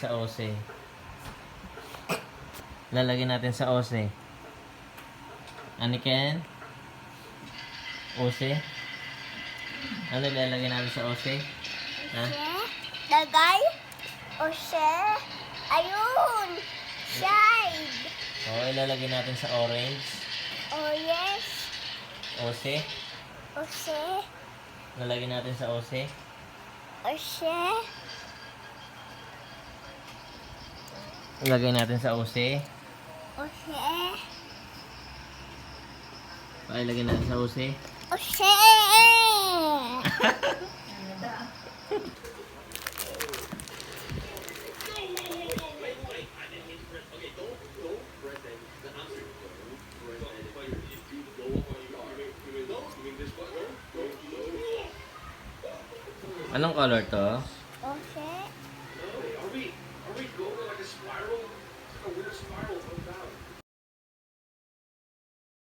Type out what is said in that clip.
sa ose. Lalagyan natin sa ose. Aniken? Ose? Ano lalagyan natin sa ose? Ha? Lagay. Ose. Ayun. Side. Oo, ilalagay natin sa orange. Oh, yes. Ose. Ose. Lalagyan natin sa ose. Ose. Ilagay natin sa ose. Ose. Ilagay natin sa ose. Ose. Anong color to?